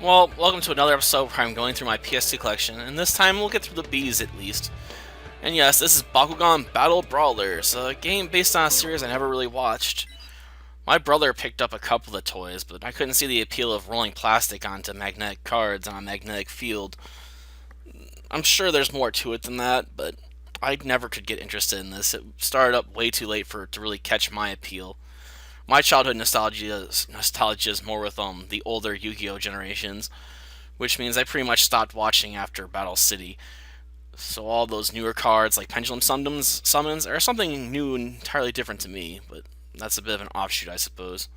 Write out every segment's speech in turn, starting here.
Well, welcome to another episode where I'm going through my PS2 collection, and this time we'll get through the Bs at least. And yes, this is Bakugan Battle Brawlers, a game based on a series I never really watched. My brother picked up a couple of the toys, but I couldn't see the appeal of rolling plastic onto magnetic cards on a magnetic field. I'm sure there's more to it than that, but I never could get interested in this. It started up way too late for it to really catch my appeal. My childhood nostalgia is more with the older Yu-Gi-Oh generations, which means I pretty much stopped watching after Battle City. So all those newer cards like Pendulum Summons are something new and entirely different to me, but that's a bit of an offshoot, I suppose.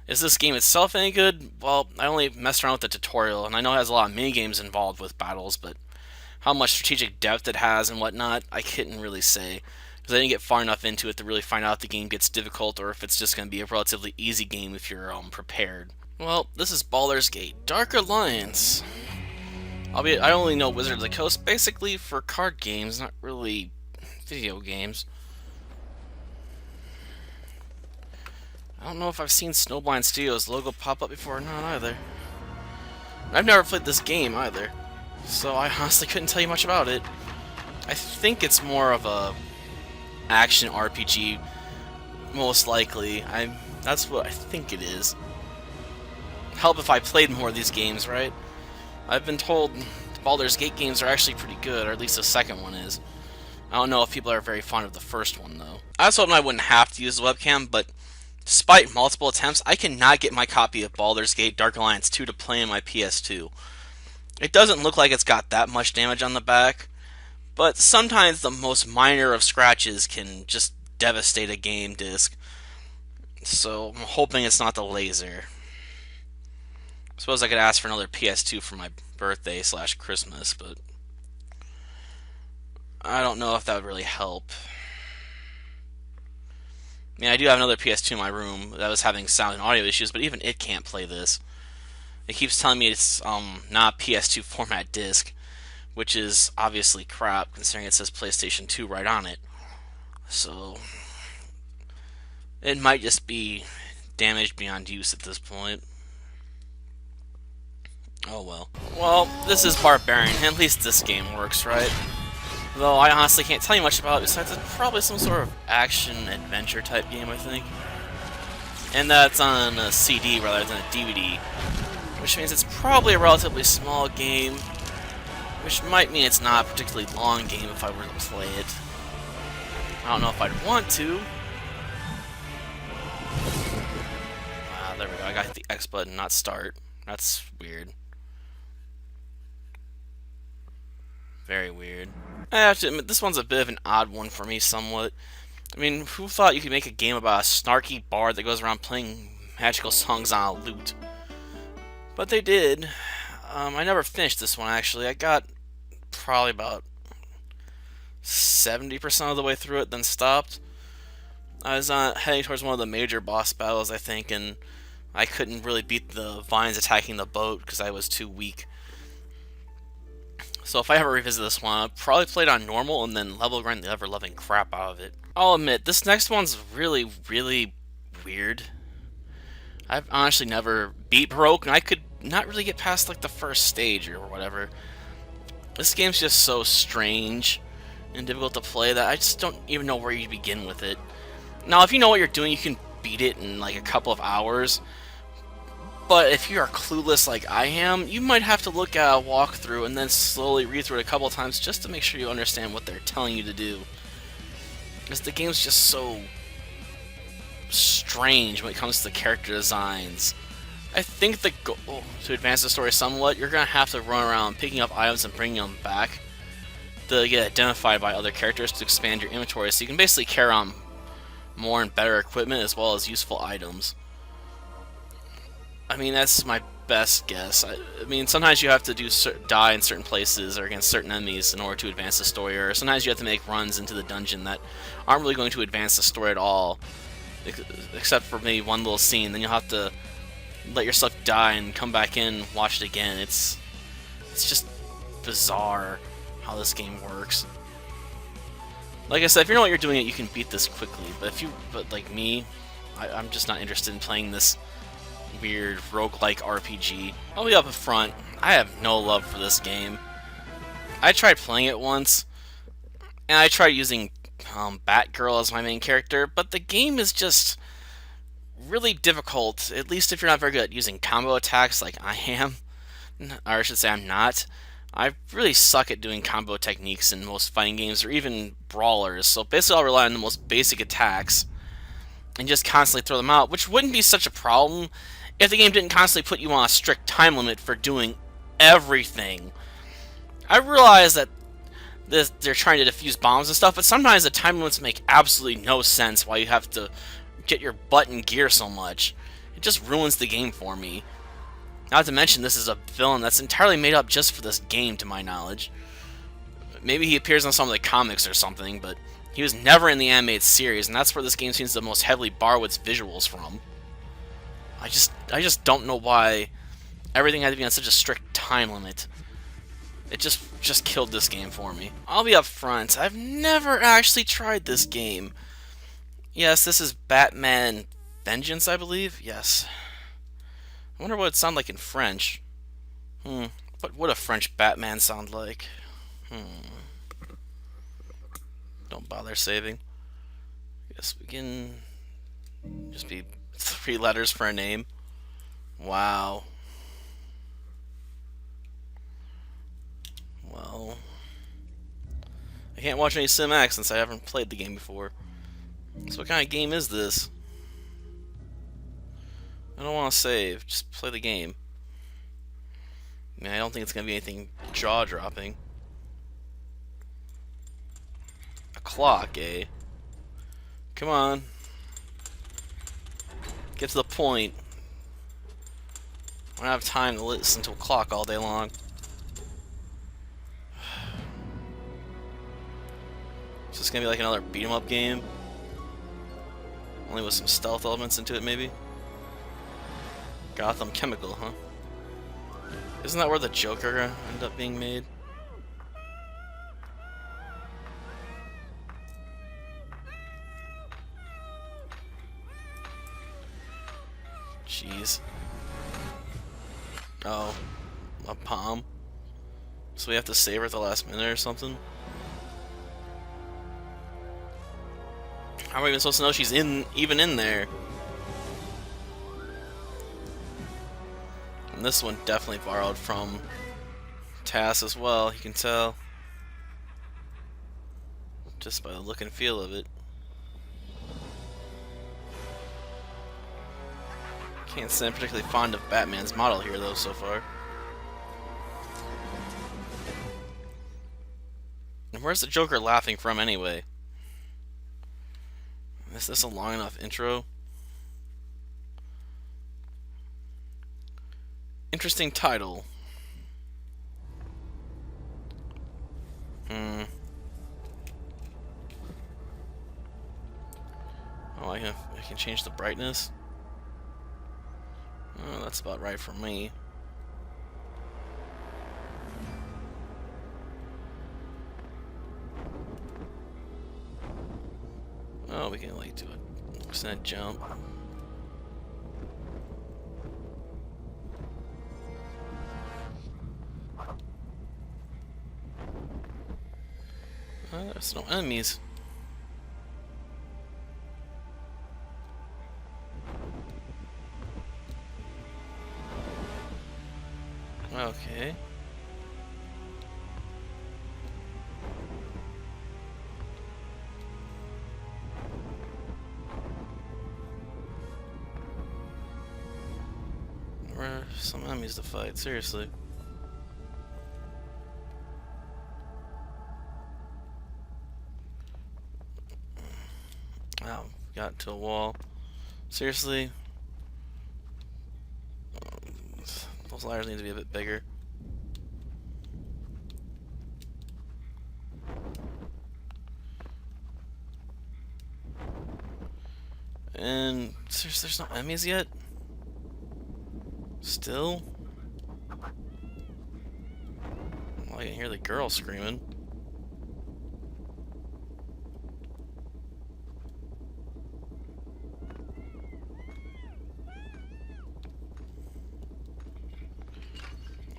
Is this game itself any good? Well, I only messed around with the tutorial, and I know it has a lot of mini games involved with battles, but how much strategic depth it has and whatnot, I couldn't really say, because I didn't get far enough into it to really find out if the game gets difficult or if it's just going to be a relatively easy game if you're prepared. Well, this is Baldurs Gate, Dark Alliance. Albeit, I only know Wizards of the Coast basically for card games, not really video games. I don't know if I've seen Snowblind Studios logo pop up before or not either. I've never played this game either, so I honestly couldn't tell you much about it. I think it's more of a action RPG, most likely. That's what I think it is. Help if I played more of these games, right? I've been told the Baldur's Gate games are actually pretty good, or at least the second one is. I don't know if people are very fond of the first one, though. I was hoping I wouldn't have to use the webcam, but despite multiple attempts, I cannot get my copy of Baldur's Gate Dark Alliance 2 to play on my PS2. It doesn't look like it's got that much damage on the back, but sometimes the most minor of scratches can just devastate a game disc. So I'm hoping it's not the laser. I suppose I could ask for another PS2 for my birthday/Christmas, but I don't know if that would really help. I mean, I do have another PS2 in my room that was having sound and audio issues, but even it can't play this. It keeps telling me it's not PS2 format disc, which is obviously crap considering it says PlayStation 2 right on it. So it might just be damaged beyond use at this point. Oh well. Well, this is Barbarian. At least this game works, right? Though I honestly can't tell you much about it besides it's probably some sort of action-adventure type game, I think. And that's on a CD rather than a DVD, which means it's probably a relatively small game, which might mean it's not a particularly long game if I were to play it. I don't know if I'd want to. Ah, there we go. I got the X button, not start. That's weird. Very weird. I have to admit, this one's a bit of an odd one for me, somewhat. I mean, who thought you could make a game about a snarky bard that goes around playing magical songs on a lute? But they did. I never finished this one, actually. I got probably about 70% of the way through it, then stopped. I was heading towards one of the major boss battles, I think, and I couldn't really beat the vines attacking the boat because I was too weak. So if I ever revisit this one, I'll probably play it on normal and then level grind the ever-loving crap out of it. I'll admit, this next one's really, really weird. I've honestly never beat Baroque, and I could not really get past like the first stage or whatever. This game's just so strange and difficult to play that I just don't even know where you begin with it. Now, if you know what you're doing, you can beat it in like a couple of hours. But if you are clueless like I am, you might have to look at a walkthrough and then slowly read through it a couple of times just to make sure you understand what they're telling you to do. Because the game's just so strange when it comes to the character designs. I think the goal to advance the story somewhat, you're going to have to run around picking up items and bringing them back to get identified by other characters to expand your inventory, so you can basically carry on more and better equipment as well as useful items. I mean, that's my best guess. I mean, sometimes you have to die in certain places or against certain enemies in order to advance the story, or sometimes you have to make runs into the dungeon that aren't really going to advance the story at all, except for maybe one little scene. Then you'll have to let yourself die and come back in, watch it again. It's just bizarre how this game works. Like I said, if you know what you're doing, you can beat this quickly. But like me, I'm just not interested in playing this weird roguelike RPG. I'll be up front. I have no love for this game. I tried playing it once, and I tried using Batgirl as my main character, but the game is just really difficult, at least if you're not very good at using combo attacks like I am. Or I should say I'm not. I really suck at doing combo techniques in most fighting games or even brawlers, so basically I'll rely on the most basic attacks and just constantly throw them out, which wouldn't be such a problem if the game didn't constantly put you on a strict time limit for doing everything. I realize that they're trying to defuse bombs and stuff, but sometimes the time limits make absolutely no sense why you have to get your butt in gear so much. It just ruins the game for me. Not to mention, this is a villain that's entirely made up just for this game, to my knowledge. Maybe he appears in some of the comics or something, but he was never in the animated series, and that's where this game seems to most heavily borrow its visuals from. I just don't know why everything had to be on such a strict time limit. It just killed this game for me. I'll be up front. I've never actually tried this game. Yes, this is Batman Vengeance, I believe. Yes. I wonder what it sounded like in French. What would a French Batman sound like? Don't bother saving. Guess we can just be 3 letters for a name. Wow. Well, I can't watch any cinematics since I haven't played the game before. So what kind of game is this? I don't want to save, just play the game. I mean, I don't think it's going to be anything jaw-dropping. A clock, eh? Come on. Get to the point. I don't have time to listen to a clock all day long. Is this going to be like another beat-em-up game? Only with some stealth elements into it, maybe? Gotham Chemical, huh? Isn't that where the Joker ended up being made? Jeez. Oh. A palm? So we have to save her at the last minute or something? How are we even supposed to know she's even in there? And this one definitely borrowed from TAS as well, you can tell. Just by the look and feel of it. Can't say I'm particularly fond of Batman's model here, though, so far. And where's the Joker laughing from, anyway? Is this a long enough intro? Interesting title. Oh, I can change the brightness. Oh, that's about right for me. Oh, we can like do a percent jump. There's no enemies. Okay. Where some enemies to fight, seriously. Wow, got to a wall. Seriously? Those ladders need to be a bit bigger. And seriously, there's no enemies yet? Still? Well, I can hear the girl screaming.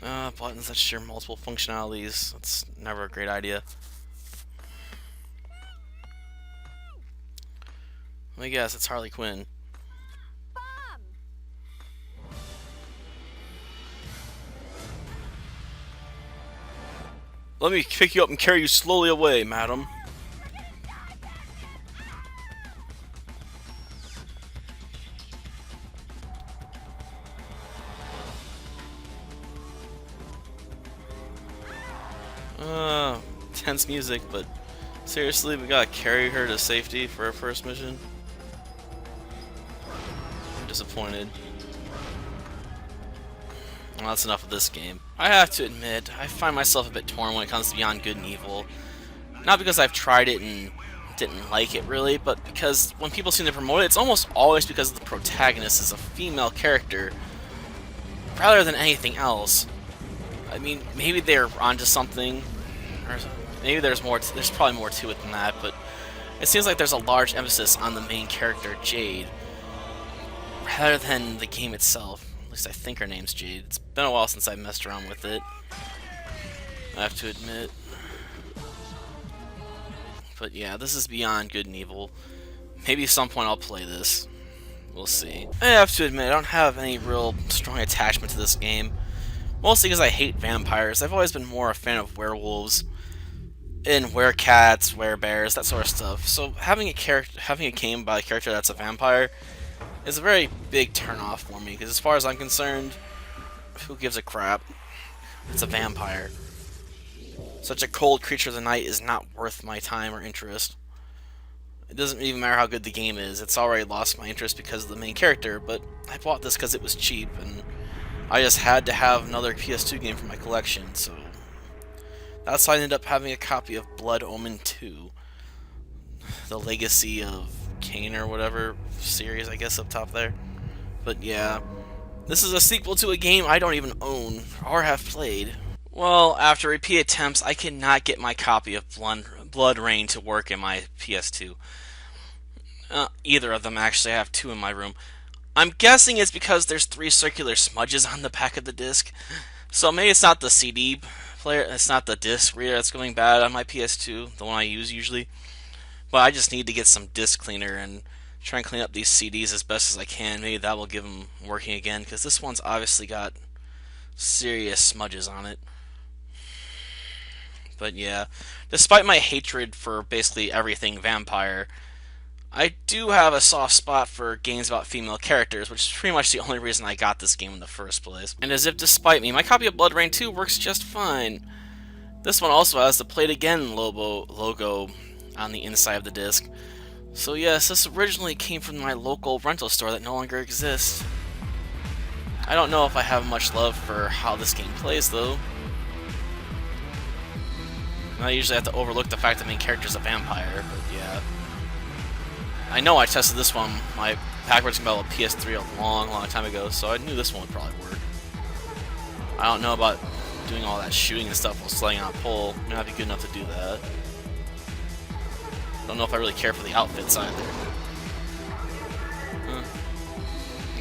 Buttons that share multiple functionalities. That's never a great idea. Let me guess, it's Harley Quinn. Let me pick you up and carry you slowly away, madam. Tense music, but seriously, we gotta carry her to safety for our first mission? I'm disappointed. Well, that's enough of this game. I have to admit, I find myself a bit torn when it comes to Beyond Good and Evil. Not because I've tried it and didn't like it really, but because when people seem to promote it, it's almost always because the protagonist is a female character rather than anything else. I mean, maybe they're onto something, or maybe there's more. There's probably more to it than that, but it seems like there's a large emphasis on the main character, Jade, rather than the game itself. At least I think her name's Jade. It's been a while since I messed around with it, I have to admit. But yeah, this is Beyond Good and Evil. Maybe at some point I'll play this. We'll see. I have to admit, I don't have any real strong attachment to this game. Mostly because I hate vampires. I've always been more a fan of werewolves and werecats, werebears, that sort of stuff. So having a game by a character that's a vampire is a very big turnoff for me. Because as far as I'm concerned, who gives a crap? It's a vampire. Such a cold creature of the night is not worth my time or interest. It doesn't even matter how good the game is. It's already lost my interest because of the main character. But I bought this because it was cheap and I just had to have another PS2 game for my collection, so that's why I ended up having a copy of Blood Omen 2. The Legacy of Cain or whatever series, I guess, up top there. But yeah, this is a sequel to a game I don't even own or have played. Well, after repeat attempts, I cannot get my copy of Blood Rain to work in my PS2. Either of them, actually. I have two in my room. I'm guessing it's because there's 3 circular smudges on the back of the disc. So maybe it's not the CD player, it's not the disc reader that's going bad on my PS2, the one I use usually. But I just need to get some disc cleaner and try and clean up these CDs as best as I can. Maybe that will give them working again, because this one's obviously got serious smudges on it. But yeah, despite my hatred for basically everything vampire, I do have a soft spot for games about female characters, which is pretty much the only reason I got this game in the first place. And as if despite me, my copy of Blood Rain 2 works just fine. This one also has the Play It Again logo on the inside of the disc. So yes, this originally came from my local rental store that no longer exists. I don't know if I have much love for how this game plays though. I usually have to overlook the fact that the main character is a vampire, but yeah. I know I tested this one, my backwards compatible PS3 a long time ago, so I knew this one would probably work. I don't know about doing all that shooting and stuff while sliding on a pole. May not be good enough to do that. Don't know if I really care for the outfits either.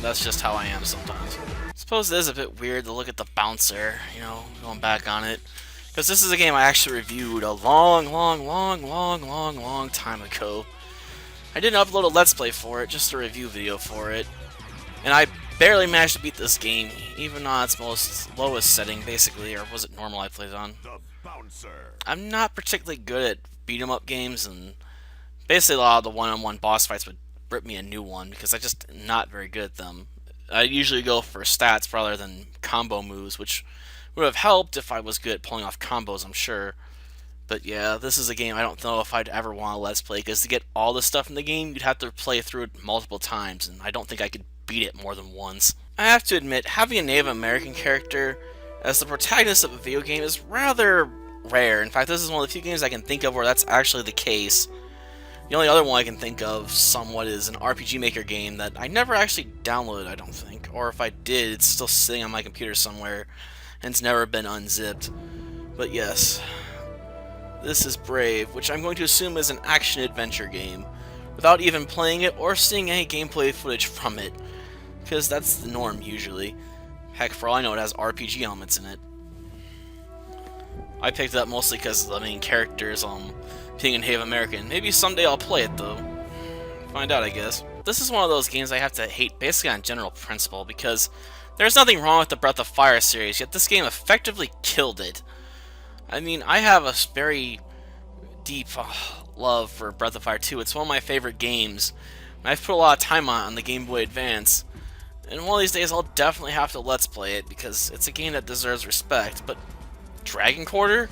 That's just how I am sometimes. I suppose it is a bit weird to look at the bouncer, you know, going back on it. Because this is a game I actually reviewed a long time ago. I didn't upload a Let's Play for it, just a review video for it. And I barely managed to beat this game, even on its most lowest setting, basically, or was it normal I played on? I'm not particularly good at beat-em-up games, and basically a lot of the one-on-one boss fights would rip me a new one, because I'm just not very good at them. I usually go for stats rather than combo moves, which would have helped if I was good at pulling off combos, I'm sure. But yeah, this is a game I don't know if I'd ever want to Let's Play, because to get all the stuff in the game, you'd have to play through it multiple times, and I don't think I could beat it more than once. I have to admit, having a Native American character as the protagonist of a video game is rather rare. In fact, this is one of the few games I can think of where that's actually the case. The only other one I can think of somewhat is an RPG Maker game that I never actually downloaded, I don't think. Or if I did, it's still sitting on my computer somewhere, and it's never been unzipped. But yes, this is Brave, which I'm going to assume is an action-adventure game, without even playing it or seeing any gameplay footage from it, because that's the norm usually. Heck, for all I know, it has RPG elements in it. I picked it up mostly because the main character is being a Native American. Maybe someday I'll play it though. Find out, I guess. This is one of those games I have to hate basically on general principle, because there's nothing wrong with the Breath of Fire series, yet this game effectively killed it. I mean, I have a very deep love for Breath of Fire 2. It's one of my favorite games. I've put a lot of time on the Game Boy Advance. And one of these days I'll definitely have to Let's Play it, because it's a game that deserves respect. But Dragon Quarter?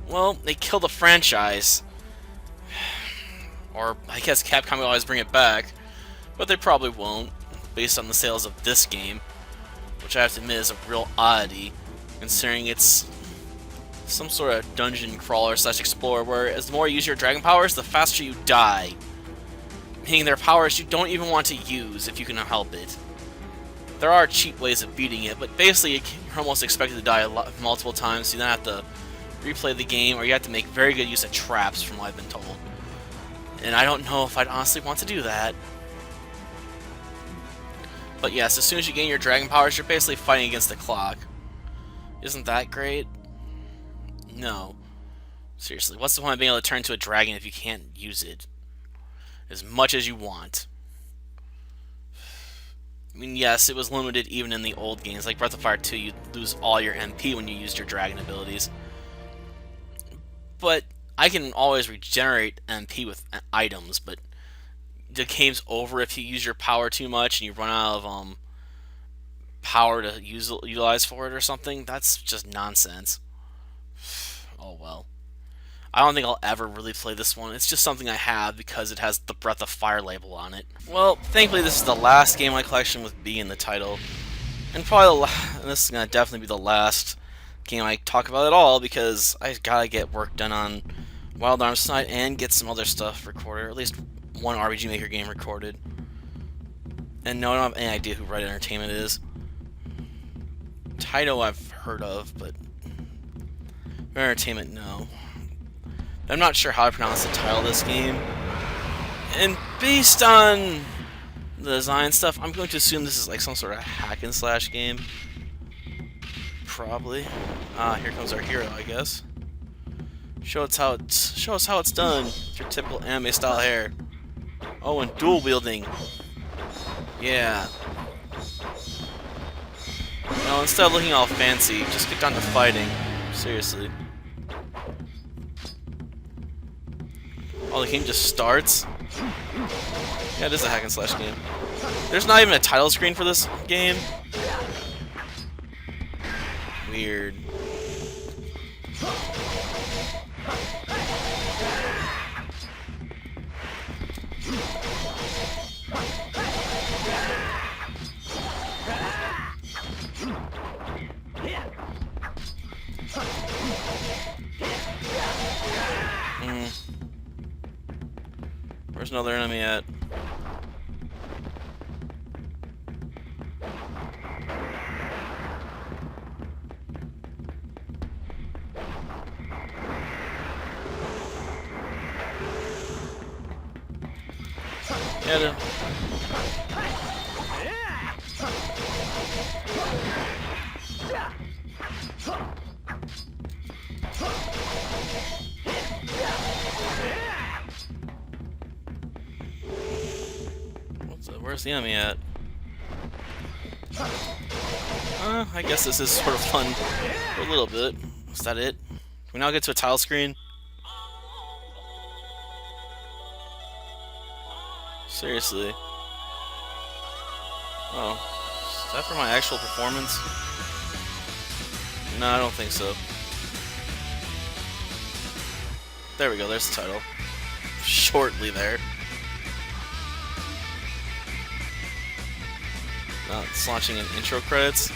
Well, they killed the franchise. Or I guess Capcom will always bring it back, but they probably won't, based on the sales of this game, which I have to admit is a real oddity, considering it's some sort of dungeon crawler / explorer where as the more you use your dragon powers, the faster you die. Meaning they're powers you don't even want to use if you can help it. There are cheap ways of beating it, but basically you're almost expected to die multiple times, so you then have to replay the game, or you have to make very good use of traps, from what I've been told. And I don't know if I'd honestly want to do that. But yes, as soon as you gain your dragon powers, you're basically fighting against the clock. Isn't that great? No. Seriously, what's the point of being able to turn into a dragon if you can't use it as much as you want? I mean, yes, it was limited even in the old games. Like Breath of Fire 2, you lose all your MP when you used your dragon abilities. But I can always regenerate MP with items, but the game's over if you use your power too much and you run out of power to utilize for it or something. That's just nonsense. Oh well. I don't think I'll ever really play this one. It's just something I have because it has the Breath of Fire label on it. Well, thankfully this is the last game in my collection with B in the title. And probably this is going to definitely be the last game I talk about at all, because I gotta get work done on Wild Arms tonight and get some other stuff recorded, or at least one RPG Maker game recorded. And no, I don't have any idea who Red Entertainment is. Taito I've heard of, but Red Entertainment, no. I'm not sure how to pronounce the title of this game. And based on the design stuff, I'm going to assume this is like some sort of hack and slash game. Probably. Here comes our hero, I guess. Show us how it's done. With your typical anime style hair. Oh, and dual wielding. Yeah. No, instead of looking all fancy, just get down to fighting. Seriously. Oh, the game just starts? Yeah, it is a hack and slash game. There's not even a title screen for this game. Weird. Where's another enemy at? Yeah, where's the enemy at? I guess this is sort of fun for a little bit. Is that it? Can we now get to a tile screen? Seriously. Oh. Is that for my actual performance? No, I don't think so. There we go, there's the title. Shortly there. Now it's launching in intro credits.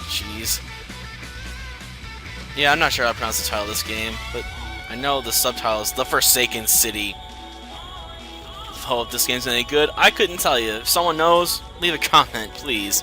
Jeez. Yeah, I'm not sure how to pronounce the title of this game, but I know the subtitle is The Forsaken City. Oh, if this game's any good, I couldn't tell you. If someone knows, leave a comment, please.